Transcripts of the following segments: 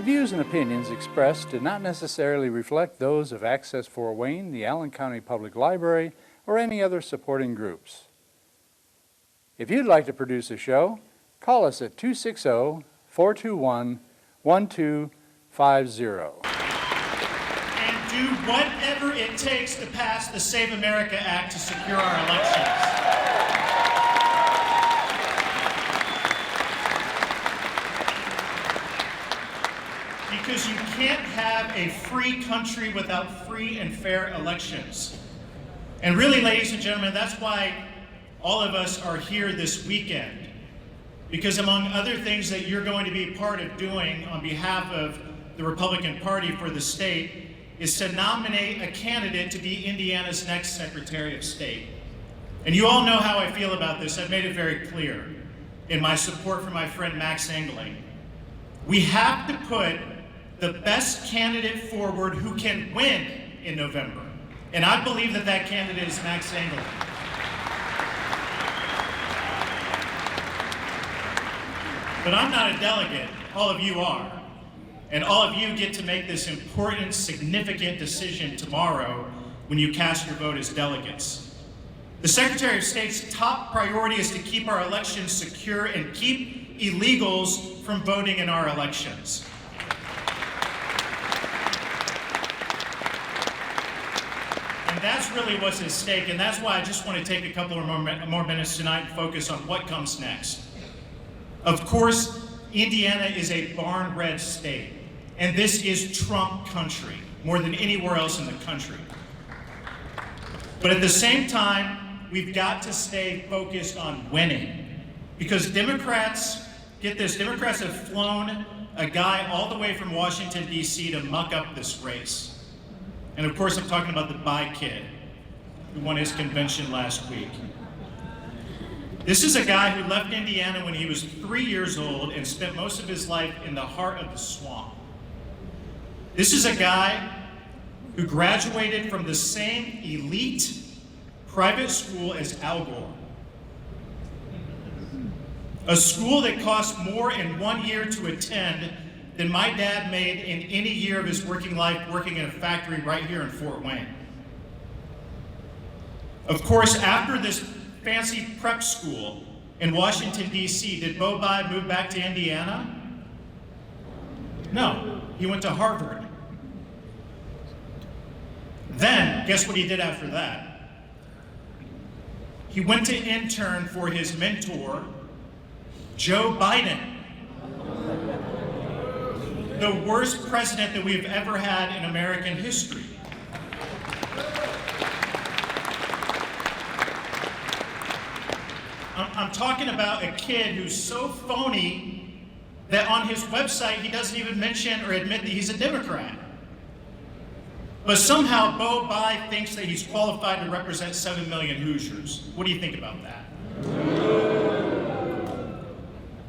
The views and opinions expressed do not necessarily reflect those of Access Fort Wayne, the Allen County Public Library, or any other supporting groups. If you'd like to produce a show, call us at 260-421-1250. And do whatever it takes to pass the Save America Act to secure our elections. Because you can't have a free country without free and fair elections. And really, ladies and gentlemen, that's why all of us are here this weekend. Because among other things that you're going to be part of doing on behalf of the Republican Party for the state is to nominate a candidate to be Indiana's next Secretary of State. And you all know how I feel about this. I've made it very clear in my support for my friend Max Engling. We have to put the best candidate forward who can win in November. And I believe that that candidate is Max Engling. But I'm not a delegate, all of you are. And all of you get to make this important, significant decision tomorrow when you cast your vote as delegates. The Secretary of State's top priority is to keep our elections secure and keep illegals from voting in our elections. And that's really what's at stake, and that's why I just want to take a couple of more minutes tonight and focus on what comes next. Of course, Indiana is a barn-bred state, and this is Trump country, more than anywhere else in the country. But at the same time, we've got to stay focused on winning, because Democrats, get this, Democrats have flown a guy all the way from Washington, D.C. to muck up this race. And of course, I'm talking about the Bai kid, who won his convention last week. This is a guy who left Indiana when he was 3 years old and spent most of his life in the heart of the swamp. This is a guy who graduated from the same elite private school as Al Gore. A school that cost more in 1 year to attend than my dad made in any year of his working life working in a factory right here in Fort Wayne. Of course, after this fancy prep school in Washington, D.C., did Bo Bai move back to Indiana? No, he went to Harvard. Then, guess what he did after that? He went to intern for his mentor, Joe Biden, the worst president that we've ever had in American history. I'm talking about a kid who's so phony that on his website he doesn't even mention or admit that he's a Democrat. But somehow Bo Bai thinks that he's qualified to represent 7 million Hoosiers. What do you think about that?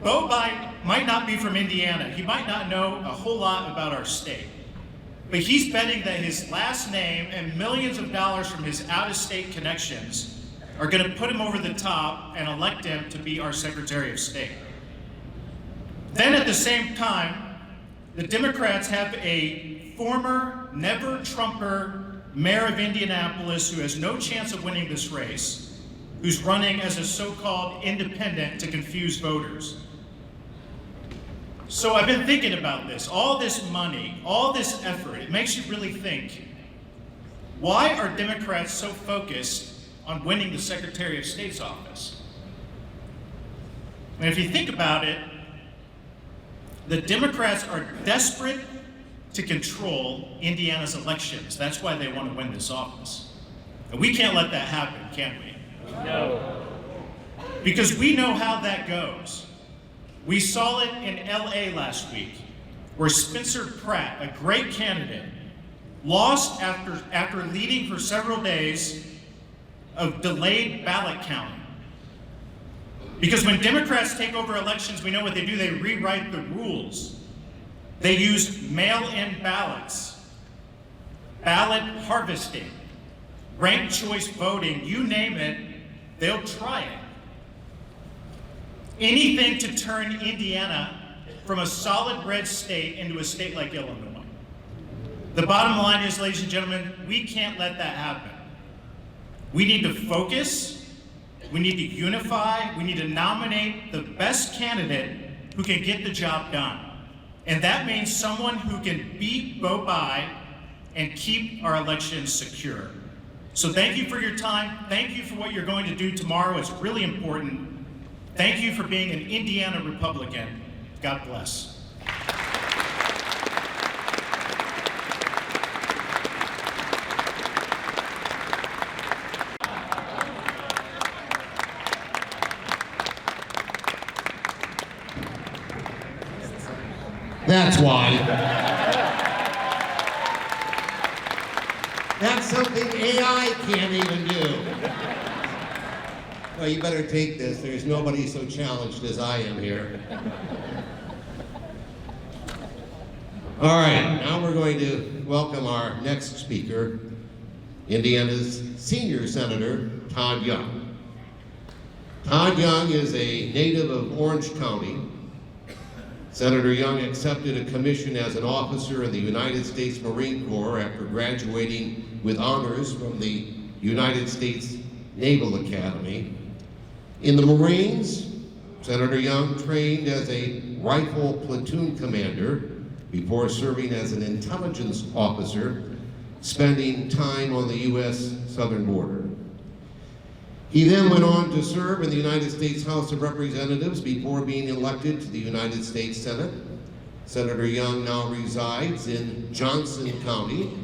Bo Bai might not be from Indiana. He might not know a whole lot about our state. But he's betting that his last name and millions of dollars from his out-of-state connections are going to put him over the top and elect him to be our Secretary of State. Then at the same time, the Democrats have a former never-Trumper mayor of Indianapolis who has no chance of winning this race, who's running as a so-called independent to confuse voters. So I've been thinking about this, all this money, all this effort, it makes you really think, why are Democrats so focused on winning the Secretary of State's office? And if you think about it, the Democrats are desperate to control Indiana's elections. That's why they want to win this office. And we can't let that happen, can we? No. Because we know how that goes. We saw it in LA last week, where Spencer Pratt, a great candidate, lost after leading for several days of delayed ballot counting. Because when Democrats take over elections, we know what they do. They rewrite the rules. They use mail-in ballots, ballot harvesting, ranked choice voting, you name it, they'll try it. Anything to turn Indiana from a solid red state into a state like Illinois. The bottom line is, ladies and gentlemen, we can't let that happen. We need to focus, we need to unify, we need to nominate the best candidate who can get the job done. And that means someone who can beat Bo Bai and keep our elections secure. So thank you for your time. Thank you for what you're going to do tomorrow. It's really important. Thank you for being an Indiana Republican. God bless. That's why. That's something AI can't even do. Well, you better take this. There's nobody so challenged as I am here. All right, now we're going to welcome our next speaker, Indiana's senior senator, Todd Young. Todd Young is a native of Orange County. Senator Young accepted a commission as an officer in the United States Marine Corps after graduating with honors from the United States Naval Academy. In the Marines, Senator Young trained as a rifle platoon commander before serving as an intelligence officer, spending time on the U.S. southern border. He then went on to serve in the United States House of Representatives before being elected to the United States Senate. Senator Young now resides in Johnson County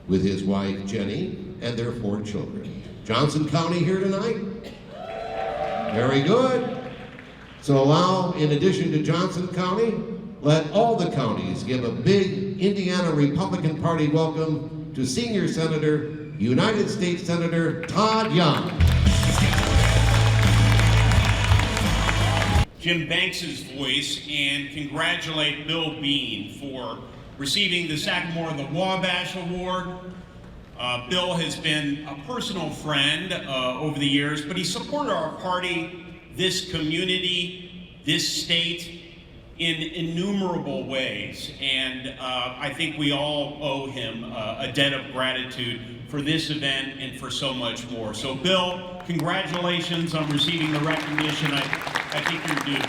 with his wife Jenny and their 4 children. Johnson County here tonight? Very good. So allow, in addition to Johnson County, let all the counties give a big Indiana Republican Party welcome to Senior Senator, United States Senator Todd Young. Jim Banks's voice and congratulate Bill Bean for receiving the Sagamore the Wabash Award. Bill has been a personal friend over the years, but he supported our party, this community, this state in innumerable ways. And I think we all owe him a debt of gratitude for this event and for so much more. So Bill, congratulations on receiving the recognition. I think you're due.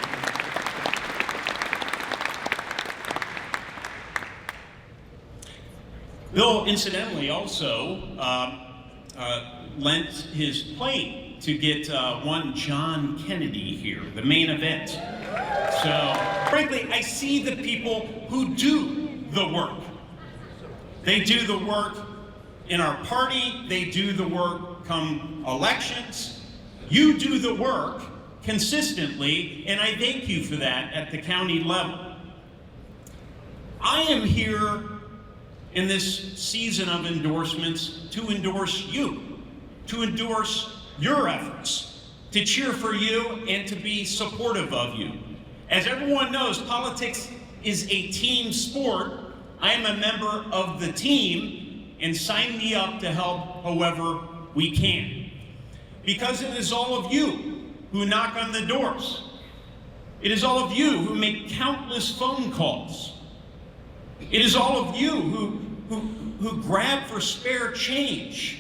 Bill, incidentally, also lent his plane to get one John Kennedy here, the main event. So, frankly, I see the people who do the work. They do the work in our party, they do the work come elections. You do the work consistently, and I thank you for that at the county level. I am here in this season of endorsements to endorse you, to endorse your efforts, to cheer for you and to be supportive of you. As everyone knows, politics is a team sport. I am a member of the team, and sign me up to help however we can. Because it is all of you who knock on the doors. It is all of you who make countless phone calls. It is all of you who grab for spare change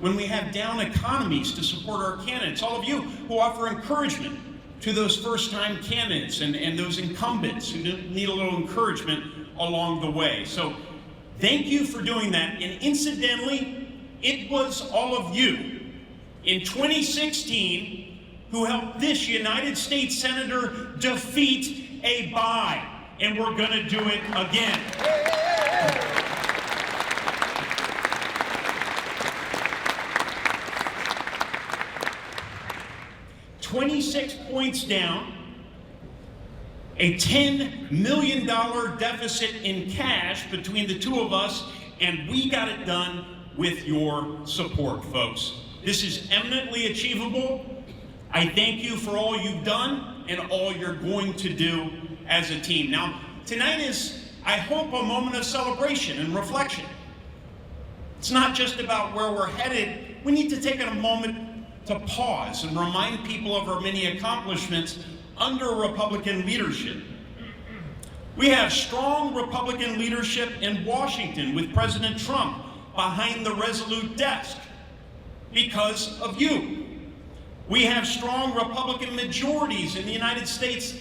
when we have down economies to support our candidates. All of you who offer encouragement to those first-time candidates and those incumbents who need a little encouragement along the way. So thank you for doing that. And incidentally, it was all of you in 2016 who helped this United States Senator defeat a Bai. And we're gonna do it again. 26 points down, a $10 million deficit in cash between the two of us, and we got it done with your support, folks. This is eminently achievable. I thank you for all you've done and all you're going to do as a team. Now, tonight is, I hope, a moment of celebration and reflection. It's not just about where we're headed. We need to take a moment to pause and remind people of our many accomplishments under Republican leadership. We have strong Republican leadership in Washington with President Trump behind the resolute desk because of you. We have strong Republican majorities in the United States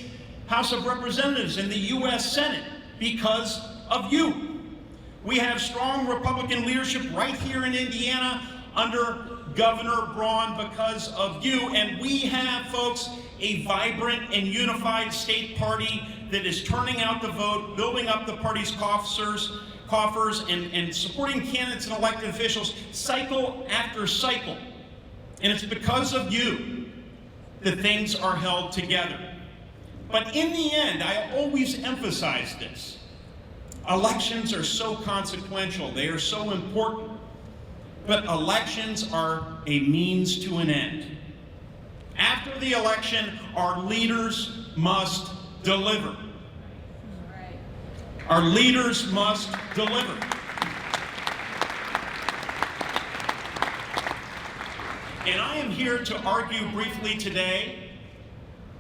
House of Representatives and the U.S. Senate because of you. We have strong Republican leadership right here in Indiana under Governor Braun because of you. And we have, folks, a vibrant and unified state party that is turning out the vote, building up the party's coffers, and supporting candidates and elected officials cycle after cycle. And it's because of you that things are held together. But in the end, I always emphasize this. Elections are so consequential. They are so important. But elections are a means to an end. After the election, our leaders must deliver. Our leaders must deliver. And I am here to argue briefly today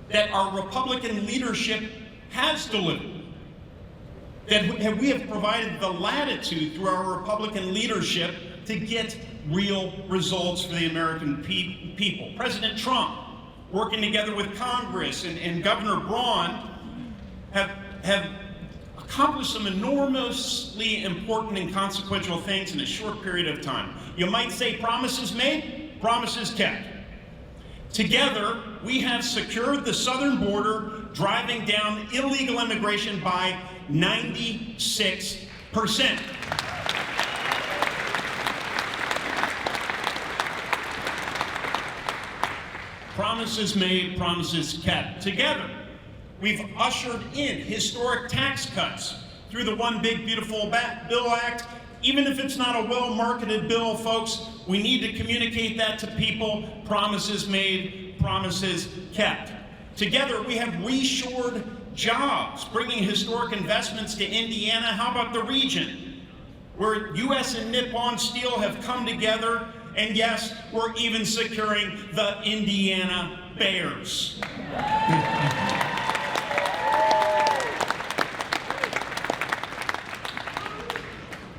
that our Republican leadership has delivered. That we have provided the latitude through our Republican leadership to get real results for the American people. President Trump, working together with Congress and Governor Braun, have accomplished some enormously important and consequential things in a short period of time. You might say promises made, promises kept. Together, we have secured the southern border, driving down illegal immigration by 96%. Promises made, promises kept. Together, we've ushered in historic tax cuts through the One Big Beautiful Bill Act. Even if it's not a well-marketed bill, folks, we need to communicate that to people. Promises made, promises kept. Together, we have reshored jobs, bringing historic investments to Indiana. How about the region, where U.S. and Nippon Steel have come together? And yes, we're even securing the Indiana Bears.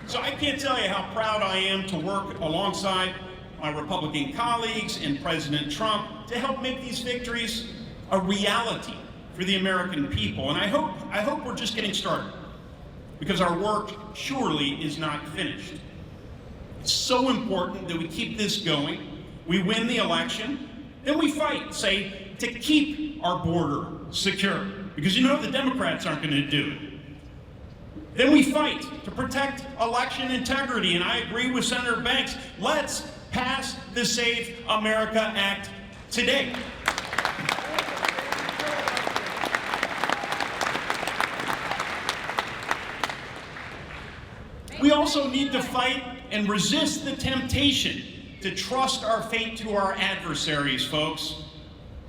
So I can't tell you how proud I am to work alongside my Republican colleagues and President Trump to help make these victories a reality for the American people. And I hope we're just getting started, because our work surely is not finished. It's so important that we keep this going. We win the election, then we fight, say, to keep our border secure, because you know the Democrats aren't going to do it. Then we fight to protect election integrity, and I agree with Senator Banks. Let's pass the Save America Act today. We also need to fight and resist the temptation to trust our fate to our adversaries, folks.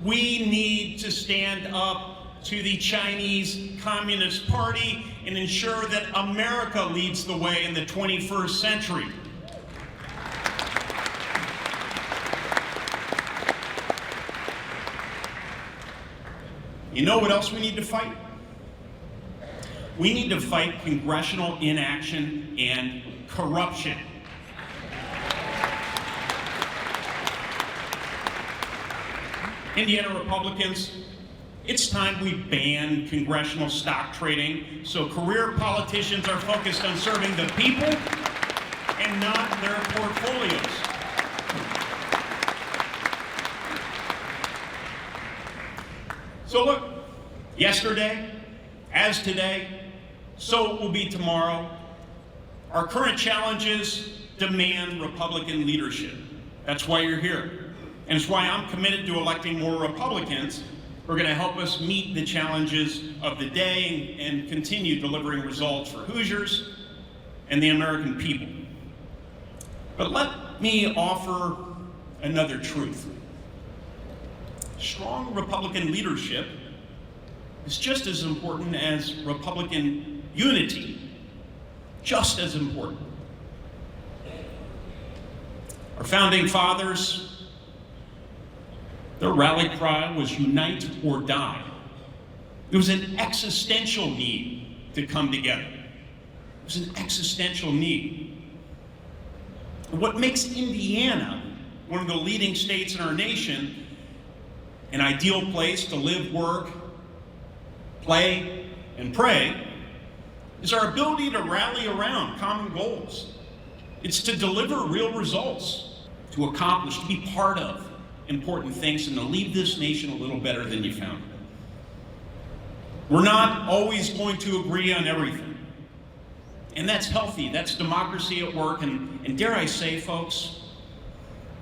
We need to stand up to the Chinese Communist Party and ensure that America leads the way in the 21st century. You know what else we need to fight? We need to fight congressional inaction and corruption. Indiana Republicans, it's time we ban congressional stock trading so career politicians are focused on serving the people and not their portfolios. So look, yesterday, as today, so it will be tomorrow. Our current challenges demand Republican leadership. That's why you're here. And it's why I'm committed to electing more Republicans who are going to help us meet the challenges of the day and continue delivering results for Hoosiers and the American people. But let me offer another truth. Strong Republican leadership is just as important as Republican unity, just as important. Our founding fathers, their rally cry was unite or die. There was an existential need to come together. There's an existential need. What makes Indiana one of the leading states in our nation an ideal place to live, work, play, and pray is our ability to rally around common goals. It's to deliver real results, to accomplish, to be part of important things, and to leave this nation a little better than you found it. We're not always going to agree on everything. And that's healthy. That's democracy at work. And dare I say, folks,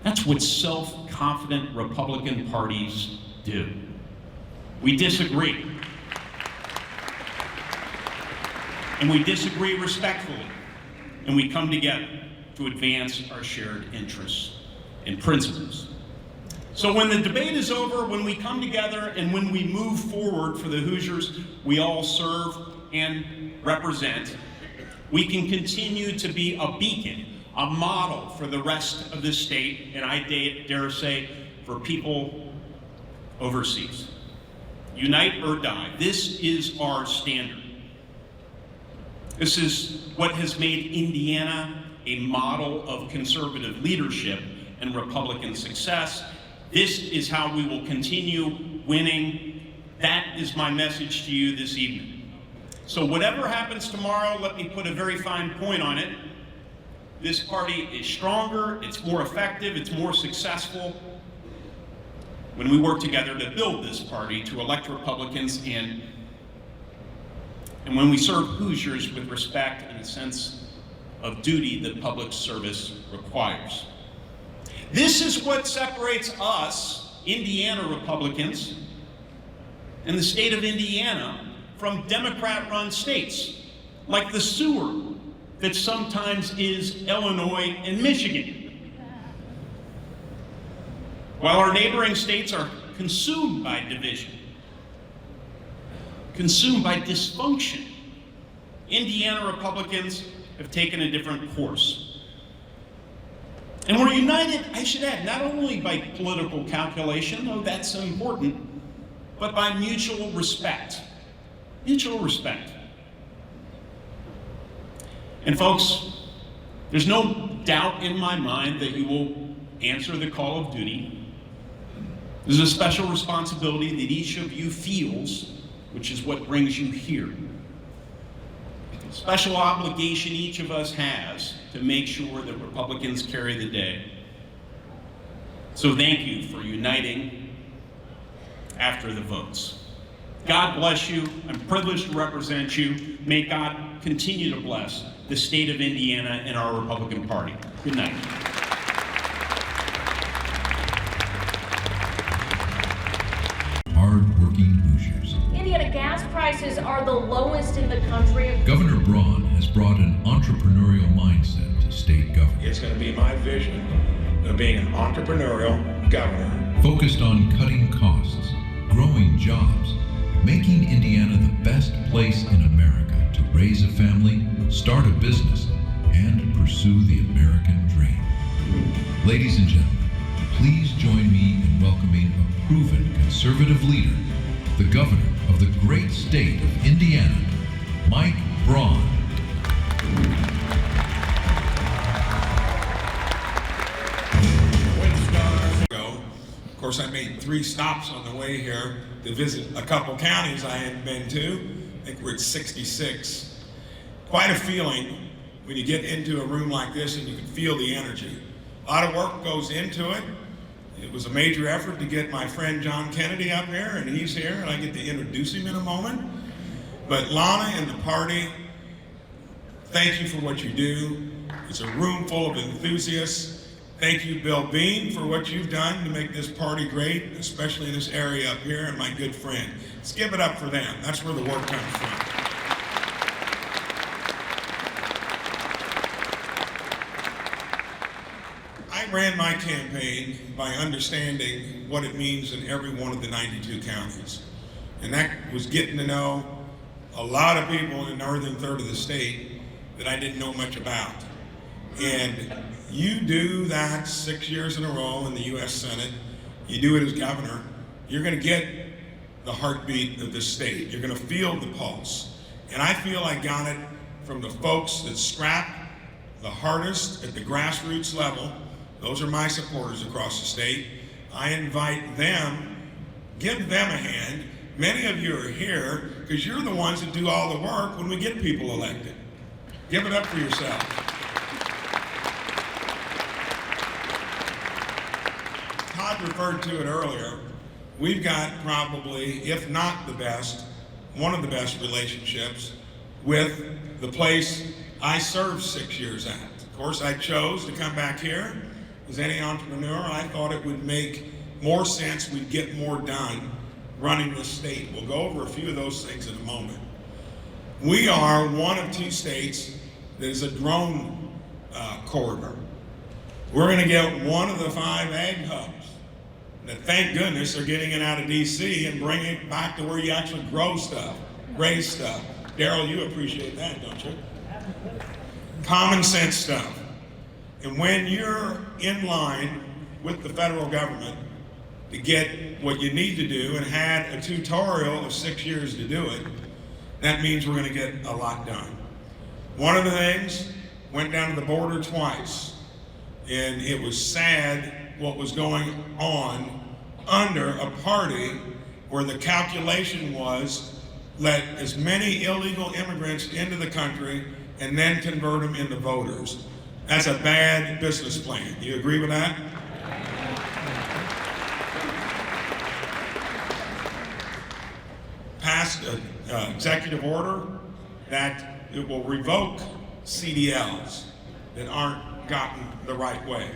that's what self-confident Republican parties do. We disagree. And we disagree respectfully. And we come together to advance our shared interests and principles. So when the debate is over, when we come together and when we move forward for the Hoosiers we all serve and represent, we can continue to be a beacon, a model for the rest of this state, and I dare say, for people overseas. Unite or die. This is our standard. This is what has made Indiana a model of conservative leadership and Republican success. This is how we will continue winning. That is my message to you this evening. So whatever happens tomorrow, let me put a very fine point on it. This party is stronger, it's more effective, it's more successful when we work together to build this party, to elect Republicans, and when we serve Hoosiers with respect and a sense of duty that public service requires. This is what separates us, Indiana Republicans, and the state of Indiana from Democrat-run states, like the sewer that sometimes is Illinois and Michigan. While our neighboring states are consumed by division, consumed by dysfunction, Indiana Republicans have taken a different course. And we're united, I should add, not only by political calculation, though that's important, but by mutual respect. Mutual respect. And folks, there's no doubt in my mind that you will answer the call of duty. There's a special responsibility that each of you feels, which is what brings you here. A special obligation each of us has to make sure that Republicans carry the day. So thank you for uniting after the votes. God bless you. I'm privileged to represent you. May God continue to bless the state of Indiana and our Republican Party. Good night. Hard-working Hoosiers. Indiana gas prices are the lowest in the country. Governor Braun has brought an entrepreneurial mindset to state government. It's going to be my vision of being an entrepreneurial governor. Focused on cutting costs, growing jobs, making Indiana the best place in America to raise a family, start a business, and pursue the American dream. Ladies and gentlemen, please join me in welcoming a proven conservative leader, the governor of the great state of Indiana, Mike Braun. Of course, I made 3 stops on the way here to visit a couple counties I hadn't been to. I think we're at 66. Quite a feeling when you get into a room like this and you can feel the energy. A lot of work goes into it. It was a major effort to get my friend John Kennedy up here, and he's here, and I get to introduce him in a moment. But Lana and the party, thank you for what you do. It's a room full of enthusiasts. Thank you, Bill Bean, for what you've done to make this party great, especially in this area up here, and my good friend. Let's give it up for them. That's where the work comes from. I ran my campaign by understanding what it means in every one of the 92 counties. And that was getting to know a lot of people in the northern third of the state that I didn't know much about. And you do that 6 years in a row in the U.S. Senate, you do it as governor, you're going to get the heartbeat of the state. You're going to feel the pulse. And I feel I got it from the folks that scrap the hardest at the grassroots level. Those are my supporters across the state. I invite them, give them a hand. Many of you are here because you're the ones that do all the work when we get people elected. Give it up for yourself. Todd referred to it earlier. We've got probably, if not the best, one of the best relationships with the place I served 6 years at. Of course, I chose to come back here. As any entrepreneur, I thought it would make more sense, we'd get more done running this state. We'll go over a few of those things in a moment. We are one of 2 states that is a drone corridor. We're going to get one of the 5 ag hubs that, thank goodness, are getting it out of DC and bringing it back to where you actually grow stuff, raise stuff. Daryl, you appreciate that, don't you? Common sense stuff. And when you're in line with the federal government to get what you need to do and had a tutorial of 6 years to do it, that means we're going to get a lot done. One of the things, went down to the border twice, and it was sad what was going on under a party where the calculation was let as many illegal immigrants into the country and then convert them into voters. That's a bad business plan. You agree with that? Passed an executive order that it will revoke CDLs that aren't gotten the right way.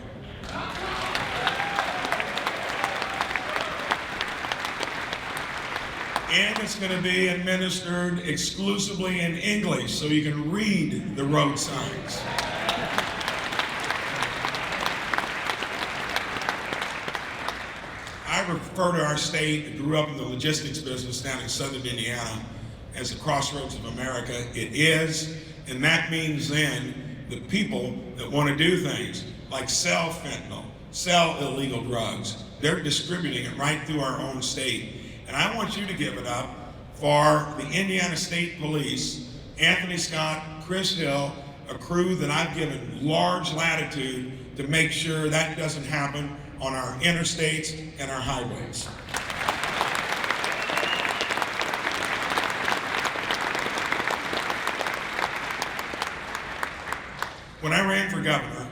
And it's going to be administered exclusively in English so you can read the road signs. I refer to our state, I grew up in the logistics business down in southern Indiana, as the crossroads of America. It is, and that means then the people that want to do things like sell fentanyl, sell illegal drugs, they're distributing it right through our own state. And I want you to give it up for the Indiana State Police, Anthony Scott, Chris Hill, a crew that I've given large latitude to make sure that doesn't happen on our interstates and our highways. When I ran for governor,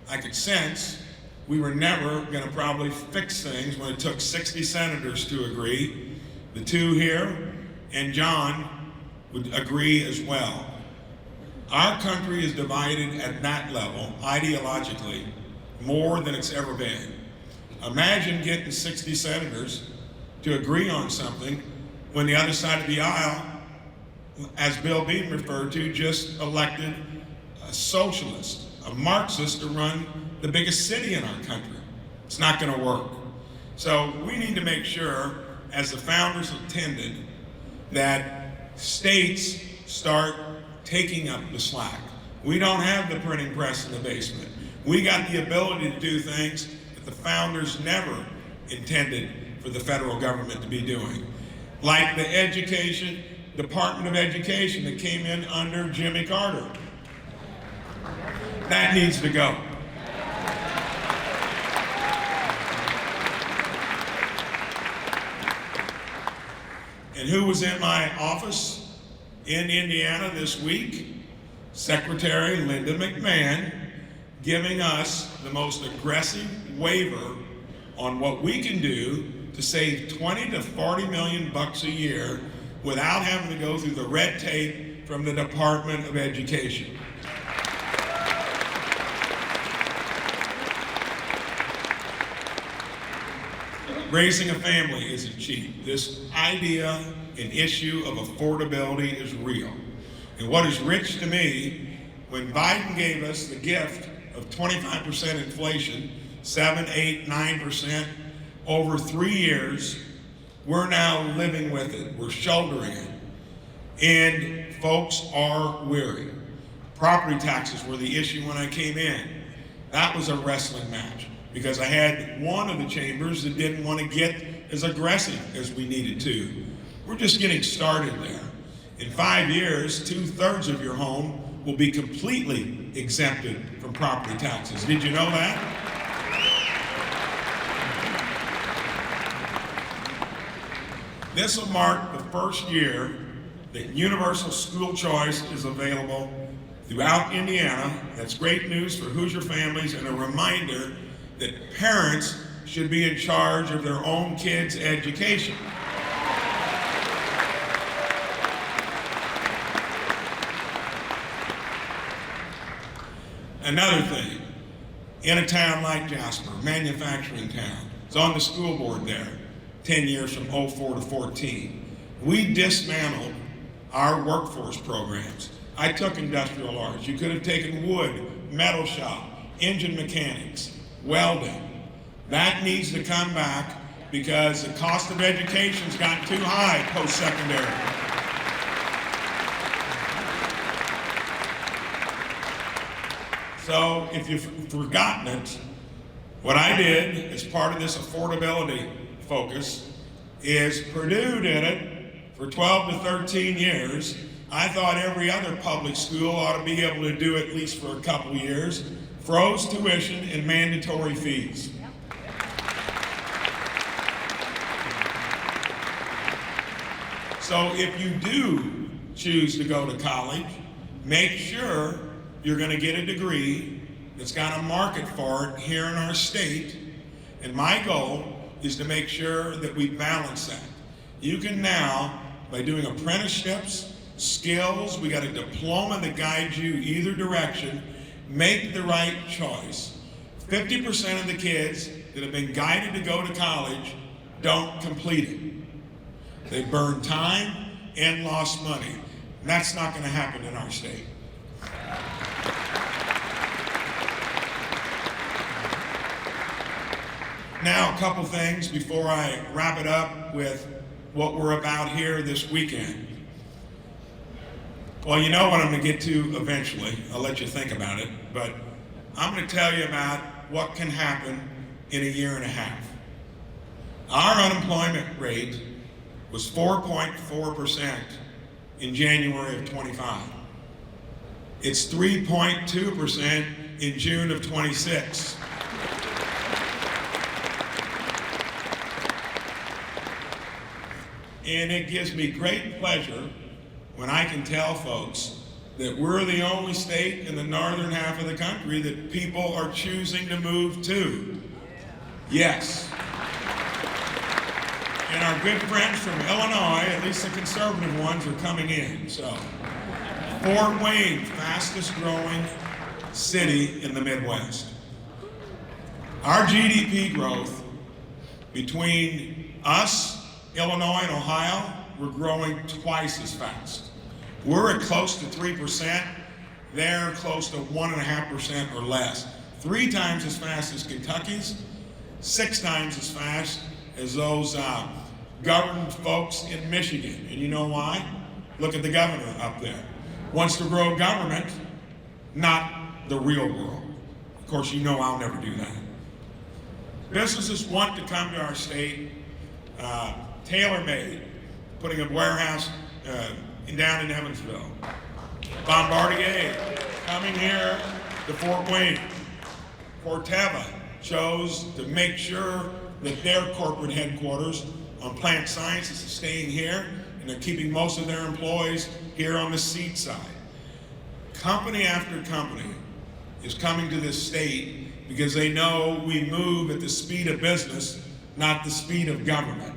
I could sense we were never going to probably fix things when it took 60 senators to agree. The 2 here and John would agree as well. Our country is divided at that level, ideologically, more than it's ever been. Imagine getting 60 senators to agree on something when the other side of the aisle, as Bill Beam referred to, just elected a socialist, a Marxist to run the biggest city in our country. It's not going to work. So we need to make sure, as the founders intended, that states start taking up the slack. We don't have the printing press in the basement. We got the ability to do things that the founders never intended for the federal government to be doing. Like the education, Department of Education that came in under Jimmy Carter. That needs to go. And who was in my office in Indiana this week? Secretary Linda McMahon, giving us the most aggressive waiver on what we can do to save 20 to 40 million bucks a year without having to go through the red tape from the Department of Education. Raising a family isn't cheap. This idea and issue of affordability is real. And what is rich to me, when Biden gave us the gift of 25% inflation, 7, 8, 9% over 3 years, we're now living with it. We're shouldering it. And folks are weary. Property taxes were the issue when I came in. That was a wrestling match, because I had one of the chambers that didn't want to get as aggressive as we needed to. We're just getting started there. In 5 years, 2/3 of your home will be completely exempted from property taxes. Did you know that? This will mark the first year that universal school choice is available throughout Indiana. That's great news for Hoosier families and a reminder that parents should be in charge of their own kids' education. Another thing, in a town like Jasper, manufacturing town, it's on the school board there, 10 years from 04 to 14. We dismantled our workforce programs. I took industrial arts. You could have taken wood, metal shop, engine mechanics, welding. That needs to come back because the cost of education's gotten too high post-secondary. So if you've forgotten it, what I did as part of this affordability focus is Purdue did it for 12 to 13 years. I thought every other public school ought to be able to do it at least for a couple years. Froze tuition and mandatory fees. So if you do choose to go to college, make sure you're going to get a degree that's got a market for it here in our state. And my goal is to make sure that we balance that. You can now, by doing apprenticeships, skills, we got a diploma that guides you either direction, make the right choice. 50% of the kids that have been guided to go to college don't complete it. They burn time and lost money. And that's not going to happen in our state. Now, a couple things before I wrap it up with what we're about here this weekend. Well, you know what I'm going to get to eventually. I'll let you think about it. But I'm going to tell you about what can happen in a year and a half. Our unemployment rate was 4.4% in January of 25. It's 3.2% in June of 26. And it gives me great pleasure when I can tell folks that we're the only state in the northern half of the country that people are choosing to move to. Yes. And our good friends from Illinois, at least the conservative ones, are coming in. So, Fort Wayne, fastest growing city in the Midwest. Our GDP growth between us, Illinois and Ohio, we're growing twice as fast. We're at close to 3%. They're close to 1.5% or less. 3 times as fast as Kentucky's, 6 times as fast as those governed folks in Michigan. And you know why? Look at the governor up there. Wants to grow government, not the real world. Of course, you know I'll never do that. Businesses want to come to our state. Tailor-made, putting a warehouse down in Evansville. Bombardier coming here to Fort Wayne. Corteva chose to make sure that their corporate headquarters on plant sciences is staying here, and they're keeping most of their employees here on the seed side. Company after company is coming to this state because they know we move at the speed of business, not the speed of government.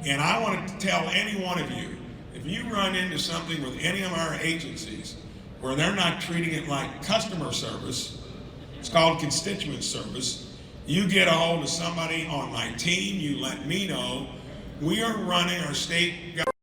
And I want to tell any one of you, if you run into something with any of our agencies where they're not treating it like customer service, it's called constituent service, you get a hold of somebody on my team, you let me know. We are running our state government